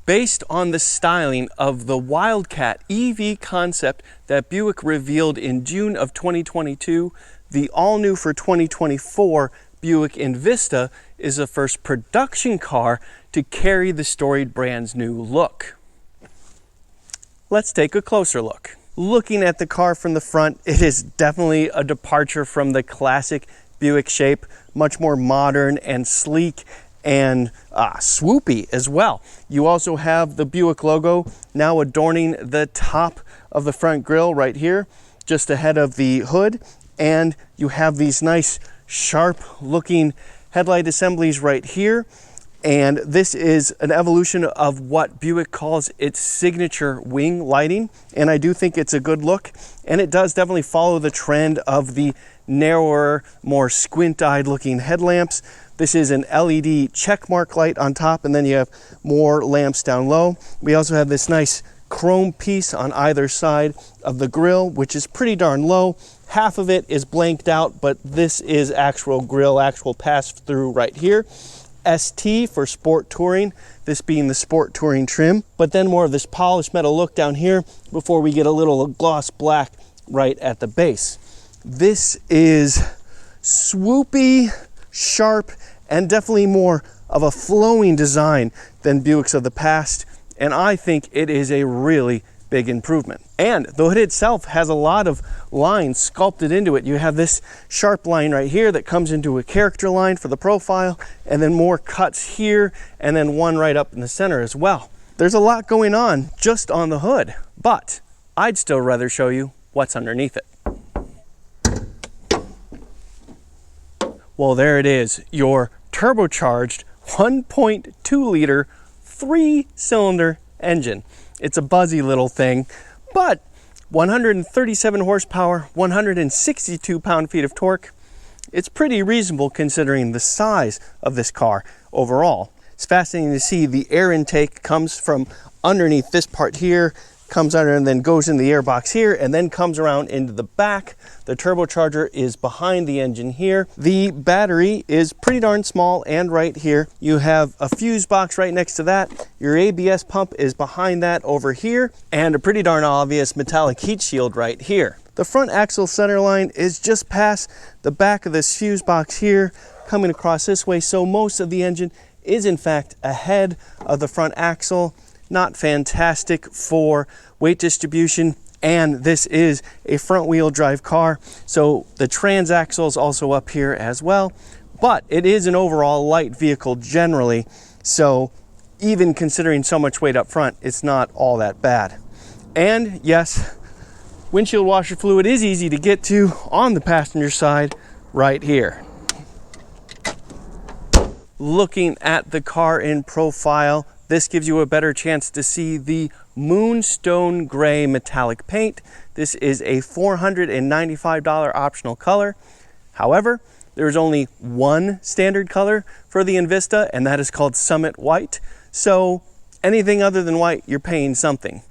Based on the styling of the Wildcat EV concept that Buick revealed in June of 2022, the all-new for 2024 Buick Envista is the first production car to carry the storied brand's new look. Let's take a closer look. Looking at the car from the front, it is definitely a departure from the classic Buick shape, much more modern and sleek and swoopy as well. You also have the Buick logo now adorning the top of the front grille right here, just ahead of the hood, and you have these nice sharp looking headlight assemblies right here. And this is an evolution of what Buick calls its signature wing lighting, and I do think it's a good look, and it does definitely follow the trend of the narrower, more squint-eyed looking headlamps. This is an LED checkmark light on top, and then you have more lamps down low. We also have this nice chrome piece on either side of the grille, which is pretty darn low. Half of it is blanked out, but this is actual grille, actual pass-through right here. ST for Sport Touring, this being the Sport Touring trim, but then more of this polished metal look down here before we get a little gloss black right at the base. This is swoopy, sharp, and definitely more of a flowing design than Buicks of the past, and I think it is a really big improvement. And the hood itself has a lot of lines sculpted into it. You have this sharp line right here that comes into a character line for the profile, and then more cuts here, and then one right up in the center as well. There's a lot going on just on the hood, but I'd still rather show you what's underneath it. Well, there it is, your turbocharged 1.2 liter 3-cylinder engine. It's a buzzy little thing, but 137 horsepower, 162 pound-feet of torque. It's pretty reasonable considering the size of this car overall. It's fascinating to see the air intake comes from underneath this part here, comes under and then goes in the airbox here, and then comes around into the back. The turbocharger is behind the engine here. The battery is pretty darn small, and right here you have a fuse box right next to that. Your ABS pump is behind that over here, and a pretty darn obvious metallic heat shield right here. The front axle center line is just past the back of this fuse box here, coming across this way, so most of the engine is in fact ahead of the front axle. Not fantastic for weight distribution, and this is a front wheel drive car, so the transaxle is also up here as well, but it is an overall light vehicle generally, so even considering so much weight up front, it's not all that bad. And yes, windshield washer fluid is easy to get to on the passenger side right here. Looking at the car in profile, this gives you a better chance to see the moonstone gray metallic paint. This is a $495 optional color. However, there's only one standard color for the Envista, and that is called Summit White. So anything other than white, you're paying something.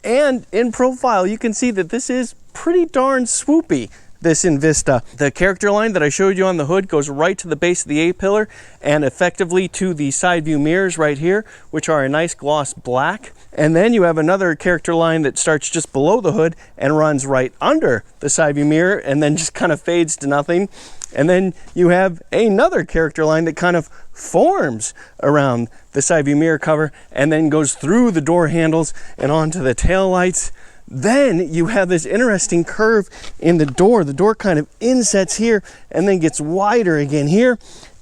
And in profile, you can see that this is pretty darn swoopy, this Envista. The character line that I showed you on the hood goes right to the base of the A-pillar and effectively to the side view mirrors right here, which are a nice gloss black. And then you have another character line that starts just below the hood and runs right under the side view mirror and then just kind of fades to nothing. And then you have another character line that kind of forms around the side view mirror cover and then goes through the door handles and onto the tail lights. Then you have this interesting curve in the door. The door kind of insets here and then gets wider again here.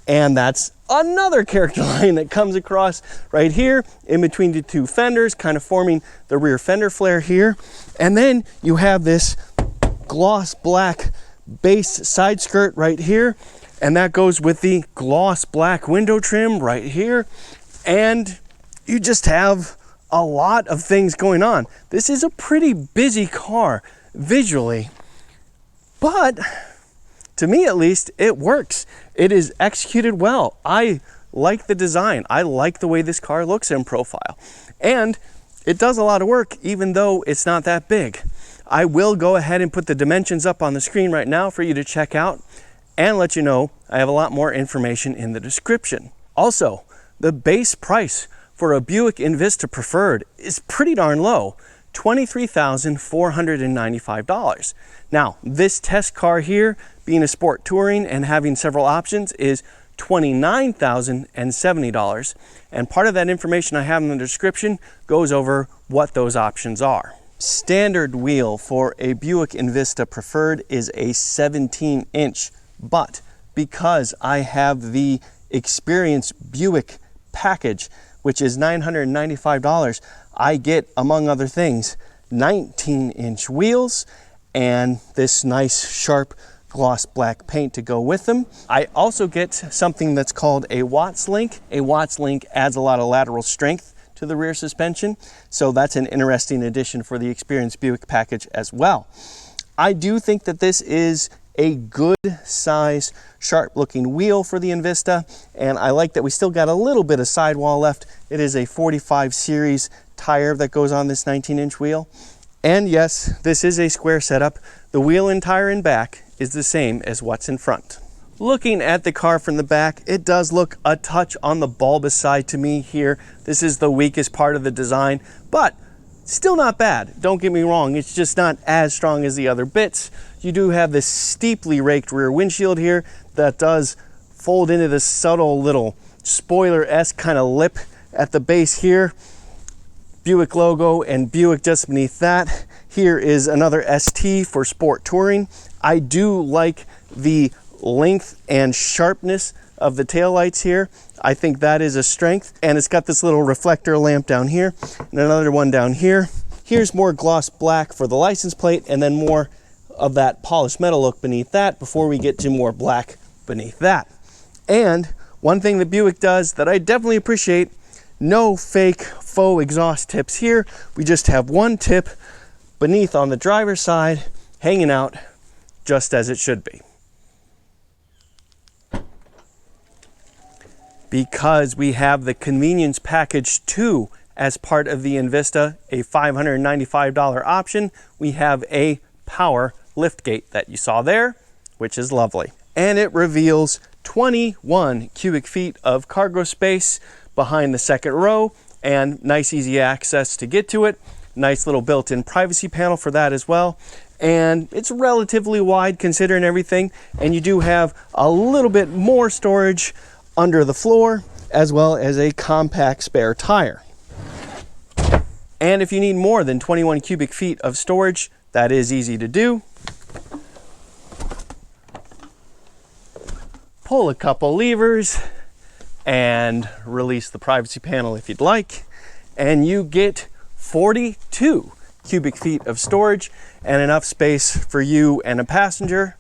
And that's another character line that comes across right here in between the two fenders, kind of forming the rear fender flare here. And then you have this gloss black base side skirt right here. And that goes with the gloss black window trim right here. And you just have a lot of things going on. This is a pretty busy car visually, but to me at least, it works. It is executed well. I like the design. I like the way this car looks in profile, and it does a lot of work even though it's not that big. I will go ahead and put the dimensions up on the screen right now for you to check out and let you know I have a lot more information in the description. Also, the base price for a Buick Envista Preferred is pretty darn low, $23,495. Now, this test car here, being a Sport Touring and having several options, is $29,070. And part of that information I have in the description goes over what those options are. Standard wheel for a Buick Envista Preferred is a 17-inch, but because I have the Experience Buick package, which is $995, I get, among other things, 19-inch wheels and this nice sharp gloss black paint to go with them. I also get something that's called a Watts Link. A Watts Link adds a lot of lateral strength to the rear suspension, so that's an interesting addition for the Experience Buick package as well. I do think that this is a good size, sharp looking wheel for the Envista, and I like that we still got a little bit of sidewall left. It is a 45 series tire that goes on this 19-inch wheel. And yes, this is a square setup. The wheel and tire in back is the same as what's in front. Looking at the car from the back, it does look a touch on the bulbous side to me here. This is the weakest part of the design, but still not bad. Don't get me wrong, it's just not as strong as the other bits. You do have this steeply raked rear windshield here that does fold into this subtle little spoiler-esque kind of lip at the base here. Buick logo and Buick just beneath that. Here is another ST for Sport Touring. I do like the length and sharpness of the taillights here. I think that is a strength. And it's got this little reflector lamp down here and another one down here. Here's more gloss black for the license plate and then more of that polished metal look beneath that before we get to more black beneath that. And one thing that Buick does that I definitely appreciate, no fake faux exhaust tips here. We just have one tip beneath on the driver's side hanging out just as it should be. Because we have the Convenience Package 2 as part of the Envista, a $595 option, we have a power liftgate that you saw there, which is lovely. And it reveals 21 cubic feet of cargo space behind the second row and nice easy access to get to it. Nice little built-in privacy panel for that as well. And it's relatively wide considering everything. And you do have a little bit more storage under the floor as well as a compact spare tire. And if you need more than 21 cubic feet of storage, that is easy to do. Pull a couple levers and release the privacy panel if you'd like, and you get 42 cubic feet of storage and enough space for you and a passenger.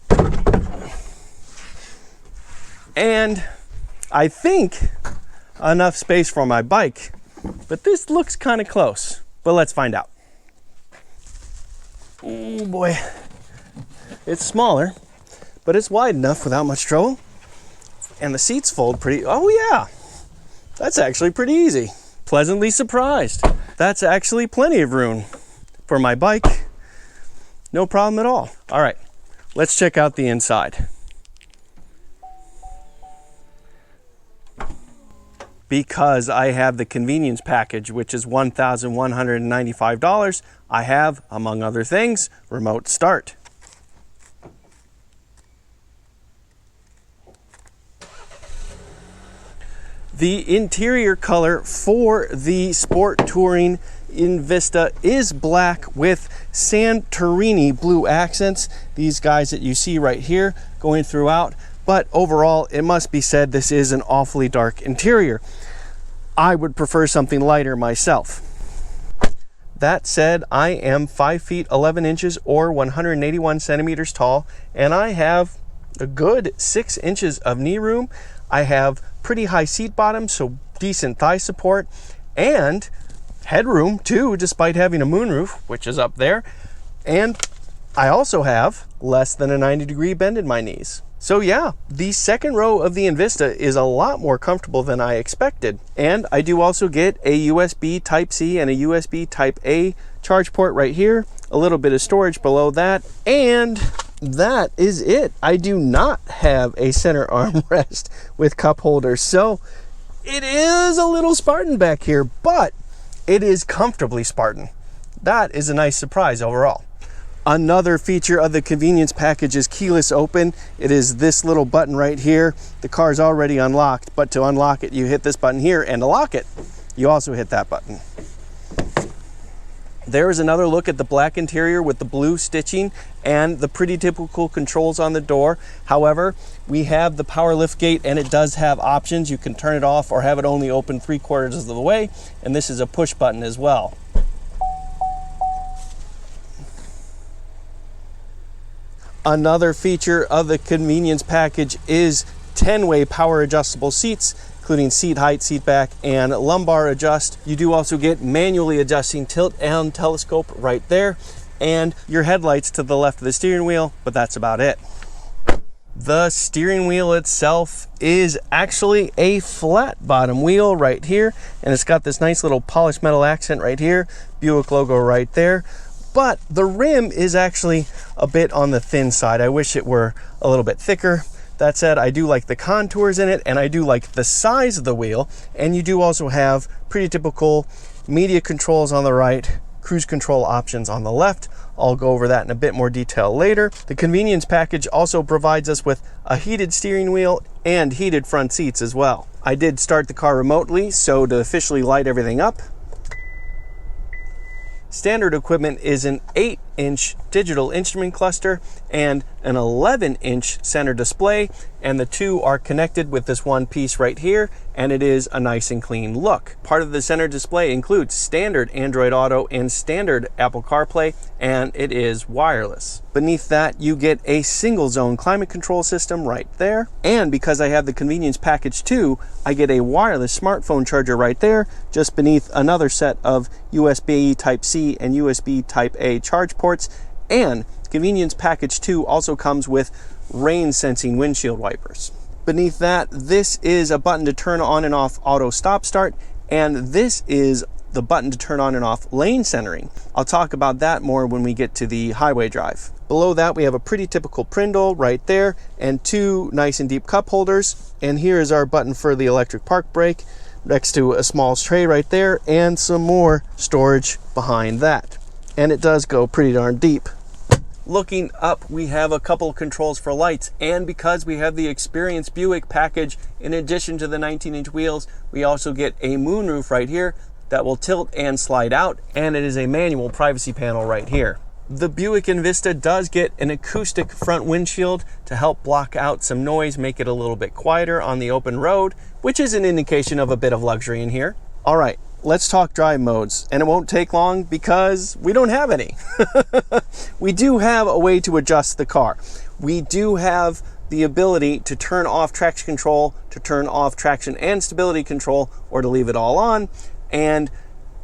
And I think enough space for my bike, but this looks kind of close, but let's find out. Oh boy, it's smaller, but it's wide enough without much trouble. And the seats fold pretty, oh yeah, that's actually pretty easy. Pleasantly surprised. That's actually plenty of room for my bike. No problem at all. All right, let's check out the inside. Because I have the Convenience Package, which is $1,195, I have, among other things, remote start. The interior color for the Sport Touring Envista is black with Santorini blue accents. These guys that you see right here going throughout. But overall, it must be said this is an awfully dark interior. I would prefer something lighter myself. That said, I am 5 feet 11 inches or 181 centimeters tall, and I have a good 6 inches of knee room. I have pretty high seat bottom, so decent thigh support, and headroom too, despite having a moonroof, which is up there. And I also have less than a 90-degree bend in my knees. So yeah, the second row of the Envista is a lot more comfortable than I expected. And I do also get a USB Type-C and a USB Type-A charge port right here, a little bit of storage below that, and that is it. I do not have a center armrest with cup holders. So It is a little Spartan back here, but it is comfortably Spartan. That is a nice surprise overall. Another feature of the convenience package is keyless open. It is this little button right here. The car is already unlocked, but to unlock it, you hit this button here, and to lock it, you also hit that button. There is another look at the black interior with the blue stitching and the pretty typical controls on the door. However, we have the power lift gate, and it does have options. You can turn it off or have it only open 3/4 of the way, and this is a push button as well. Another feature of the convenience package is 10-way power adjustable seats, including seat height, seat back, and lumbar adjust. You do also get manually adjusting tilt and telescope right there, and your headlights to the left of the steering wheel, but that's about it. The steering wheel itself is actually a flat bottom wheel right here, and it's got this nice little polished metal accent right here, Buick logo right there. But the rim is actually a bit on the thin side. I wish it were a little bit thicker. That said, I do like the contours in it, and I do like the size of the wheel. And you do also have pretty typical media controls on the right, cruise control options on the left. I'll go over that in a bit more detail later. The convenience package also provides us with a heated steering wheel and heated front seats as well. I did start the car remotely, so to officially light everything up, standard equipment is an 8-inch digital instrument cluster and an 11-inch center display, and the two are connected with this one piece right here, and it is a nice and clean look. Part of the center display includes standard Android Auto and standard Apple CarPlay, and it is wireless. Beneath that, you get a single zone climate control system right there, and because I have the convenience package too, I get a wireless smartphone charger right there, just beneath another set of USB Type-C and USB Type-A charge ports, and convenience package 2 also comes with rain sensing windshield wipers. Beneath that, this is a button to turn on and off auto stop start, and this is the button to turn on and off lane centering. I'll talk about that more when we get to the highway drive. Below that, we have a pretty typical Prindle right there and two nice and deep cup holders, and here is our button for the electric park brake next to a small tray right there and some more storage behind that. And it does go pretty darn deep. Looking up, we have a couple of controls for lights, and because we have the Experience Buick package, in addition to the 19-inch wheels, we also get a moonroof right here that will tilt and slide out, and it is a manual privacy panel right here. The Buick Envista does get an acoustic front windshield to help block out some noise, make it a little bit quieter on the open road, which is an indication of a bit of luxury in here. All right, let's talk drive modes, and it won't take long because we don't have any. We do have a way to adjust the car. We do have the ability to turn off traction control, to turn off traction and stability control, or to leave it all on, and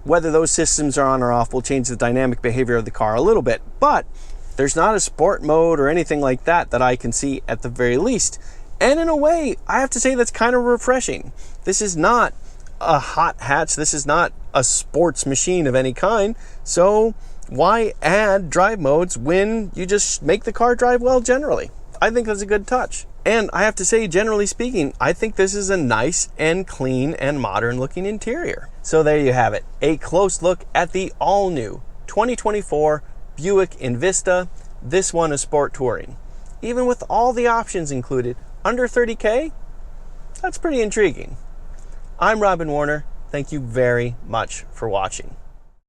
whether those systems are on or off will change the dynamic behavior of the car a little bit, but there's not a sport mode or anything like that that I can see at the very least. And in a way, I have to say that's kind of refreshing. This is not a hot hatch. This is not a sports machine of any kind. So why add drive modes when you just make the car drive well generally? I think that's a good touch. And I have to say, generally speaking, I think this is a nice and clean and modern looking interior. So there you have it. A close look at the all new 2024 Buick Envista. This one is Sport Touring. Even with all the options included, under $30K, that's pretty intriguing. I'm Robin Warner. Thank you very much for watching.